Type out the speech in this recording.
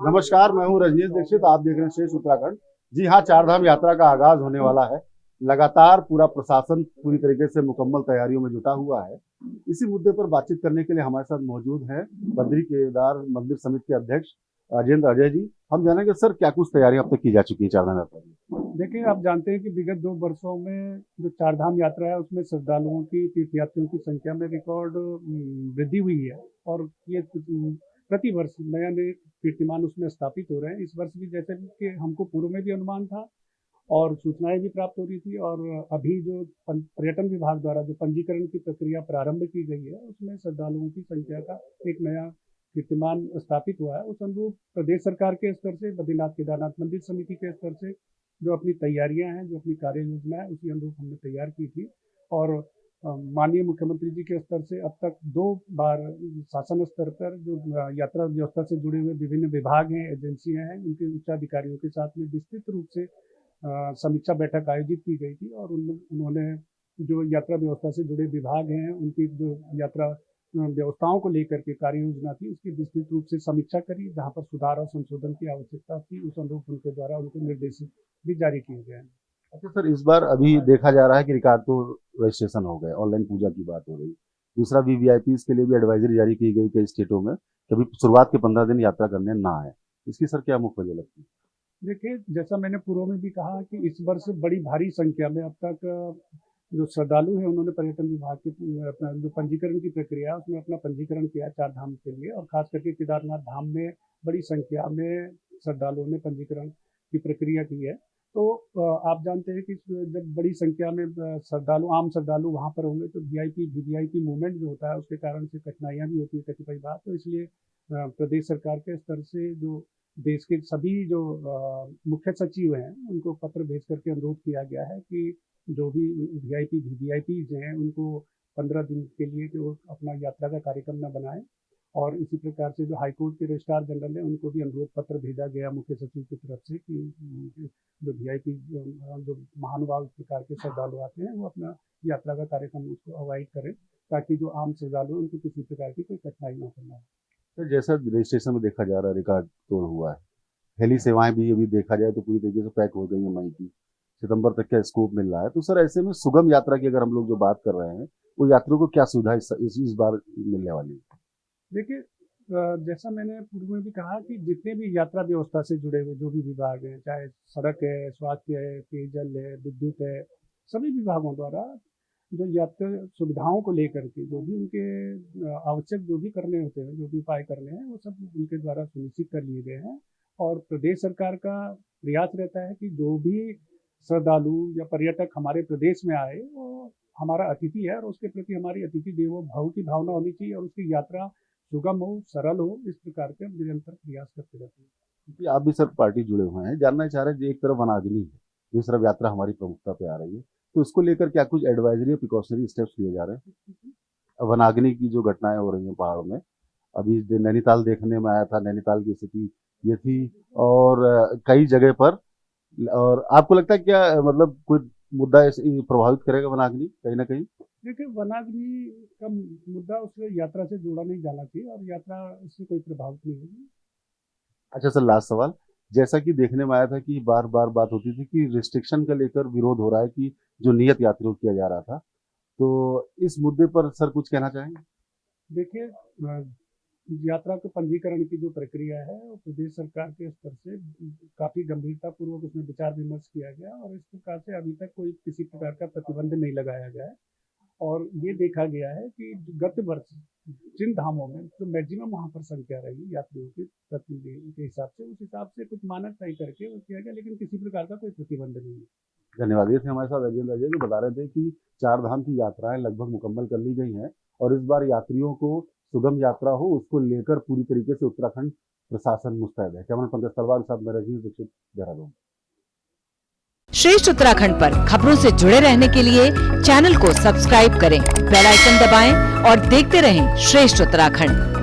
नमस्कार, मैं हूं रजनीश दीक्षित। आप देख रहे हैं श्रेष्ठ उत्तराखंड। जी हाँ, चारधाम यात्रा का आगाज होने वाला है। लगातार पूरा प्रशासन पूरी तरीके से मुकम्मल तैयारियों में जुटा हुआ है। इसी मुद्दे पर बातचीत करने के लिए हमारे साथ मौजूद हैं बद्री केदार मंदिर समिति के अध्यक्ष राजेंद्र अजय जी। हम जानेंगे सर, क्या कुछ तैयारी अब तक की जा चुकी है चारधाम यात्रा की? देखिए, आप जानते हैं कि विगत 2 वर्षों में जो चारधाम यात्रा है उसमें श्रद्धालुओं की, तीर्थयात्रियों की संख्या में रिकॉर्ड वृद्धि हुई है और ये प्रति वर्ष नए कीर्तिमान उसमें स्थापित हो रहे हैं। इस वर्ष भी जैसे कि हमको पूर्व में भी अनुमान था और सूचनाएं भी प्राप्त हो रही थी, और अभी जो पर्यटन विभाग द्वारा जो पंजीकरण की प्रक्रिया प्रारंभ की गई है उसमें श्रद्धालुओं की संख्या का एक नया कीर्तिमान स्थापित हुआ है। उस अनुरूप प्रदेश सरकार के स्तर से, बद्रीनाथ केदारनाथ मंदिर समिति के स्तर से जो अपनी तैयारियां हैं, जो अपनी कार्य योजना है, उसी अनुरूप हमने तैयार की थी। और माननीय मुख्यमंत्री जी के स्तर से अब तक 2 बार शासन स्तर पर जो यात्रा व्यवस्था से जुड़े हुए विभिन्न विभाग हैं, एजेंसियां हैं, उनके उच्चाधिकारियों के साथ में विस्तृत रूप से समीक्षा बैठक आयोजित की गई थी और उन्होंने जो यात्रा व्यवस्था से जुड़े विभाग हैं उनकी जो यात्रा व्यवस्थाओं को लेकर के कार्य योजना थी उसकी विस्तृत रूप से समीक्षा करी। जहां पर सुधार और संशोधन की आवश्यकता थी उस अनुरूप उनके द्वारा उनको निर्देश भी जारी किए गए हैं। अच्छा सर, इस बार अभी देखा जा रहा है कि रिकॉर्ड तो रजिस्ट्रेशन हो गए, ऑनलाइन पूजा की बात हो रही। दूसरा, वीवीआईपी के लिए भी एडवाइजरी जारी की गई कई स्टेटों में, कभी शुरुआत के 15 दिन यात्रा करने ना आए। इसकी सर क्या मुख्य वजह लगती है? देखिए, जैसा मैंने पूर्व में भी कहा कि इस वर्ष बड़ी भारी संख्या में अब तक जो श्रद्धालु हैं उन्होंने पर्यटन विभाग के अपना जो पंजीकरण की प्रक्रिया उसमें अपना पंजीकरण किया चार धाम के लिए, और खास करके केदारनाथ धाम में बड़ी संख्या में श्रद्धालुओं ने पंजीकरण की प्रक्रिया की है। तो आप जानते हैं कि जब बड़ी संख्या में श्रद्धालु, आम श्रद्धालु वहाँ पर होंगे तो वीआईपी वीवीआईपी मूवमेंट जो होता है उसके कारण से कठिनाइयाँ भी होती है कतिपय बार। तो इसलिए प्रदेश सरकार के स्तर से जो देश के सभी जो मुख्य सचिव हैं उनको पत्र भेज करके अनुरोध किया गया है कि जो भी वीआईपी वीवीआईपी हैं उनको 15 दिन के लिए जो अपना यात्रा का कार्यक्रम न बनाएं। और इसी प्रकार से जो हाईकोर्ट के रजिस्ट्रार जनरल है उनको भी अनुरोध पत्र भेजा गया मुख्य सचिव की तरफ से कि जो वीआईपी जो महानुभाव प्रकार के श्रद्धालु आते हैं वो अपना यात्रा का कार्यक्रम उसको अवॉइड करें, ताकि जो आम श्रद्धालु उनको किसी प्रकार की कोई कठिनाई न करना हो। तो जैसा रजिस्ट्रेशन में देखा जा रहा है रिकॉर्ड तोड़ हुआ है। हेली सेवाएं भी अभी देखा जाए तो पूरी तरीके से पैक हो गई है। मई की सितंबर तक का स्कोप मिल रहा है। तो सर, ऐसे में सुगम यात्रा की अगर हम लोग जो बात कर रहे हैं, वो यात्रियों को क्या सुविधा इस बार मिलने वाली है? देखिए, जैसा मैंने पूर्व में भी कहा कि जितने भी यात्रा व्यवस्था से जुड़े हुए जो भी विभाग हैं, चाहे सड़क है, स्वास्थ्य है, पेयजल है, विद्युत है, सभी विभागों द्वारा जो यात्रा सुविधाओं को लेकर के जो भी उनके आवश्यक जो भी करने होते हैं, जो भी उपाय करने हैं, वो सब उनके द्वारा सुनिश्चित कर लिए गए हैं। और प्रदेश सरकार का प्रयास रहता है कि जो भी श्रद्धालु या पर्यटक हमारे प्रदेश में आए वो हमारा अतिथि है और उसके प्रति हमारी अतिथि देवो भव की भावना होनी चाहिए और उसकी यात्रा सुगम हो, सरल हो। इस प्रकार के निरंतर प्रयास करते रहते हैं। क्योंकि आप भी सर पार्टी जुड़े हुए हैं, जानना चाह रहे हैं, एक तरफ वनाग्नि है, दूसरी तरफ यात्रा हमारी प्रमुखता पे आ रही है, तो इसको लेकर क्या कुछ एडवाइजरी प्रिकॉशनरी स्टेप्स लिए जा रहे हैं? वनाग्नि की जो घटनाएं हो रही हैं पहाड़ों में, अभी नैनीताल देखने में आया था, नैनीताल की स्थिति ये थी, और कई जगह पर। और आपको लगता है क्या मतलब कोई मुद्दा प्रभावित करेगा वनाग्नि कहीं ना कहीं? देखिए, वनाग्नि का मुद्दा उससे यात्रा से जोड़ा नहीं जाना चाहिए और यात्रा इससे कोई प्रभावित नहीं होगी। अच्छा सर, लास्ट सवाल। जैसा कि देखने में आया था कि बार बार बात होती थी कि रिस्ट्रिक्शन का लेकर विरोध हो रहा है कि जो नियत यात्रियों किया जा रहा था, तो इस मुद्दे पर सर कुछ कहना चाहेंगे? देखिए, यात्रा के पंजीकरण की जो प्रक्रिया है वो प्रदेश सरकार के स्तर से काफ़ी गंभीरता पूर्वक उसमें विचार विमर्श किया गया और इस प्रकार से अभी तक कोई किसी प्रकार का प्रतिबंध नहीं लगाया गया है। और ये देखा गया है कि गत वर्ष जिन धामों में जो मैक्सिमम वहाँ पर संख्या रही यात्रियों की प्रतिदिन के हिसाब से, उस हिसाब से कुछ मानक तय करके वो किया गया, लेकिन किसी प्रकार का कोई प्रतिबंध नहीं है। धन्यवाद। ये थे हमारे साथ राजेंद्र अजय जो बता रहे थे कि चार धाम की यात्राएं लगभग मुकम्मल कर ली गई हैं और इस बार यात्रियों को सुगम यात्रा हो उसको लेकर पूरी तरीके से उत्तराखंड प्रशासन मुस्तैद है। कैमरा पंकज तलवार के साथ मैं रजनीश दीक्षित, देहरादून। श्रेष्ठ उत्तराखंड पर खबरों से जुड़े रहने के लिए चैनल को सब्सक्राइब करें, बेल आइकन दबाएं और देखते रहें श्रेष्ठ उत्तराखंड।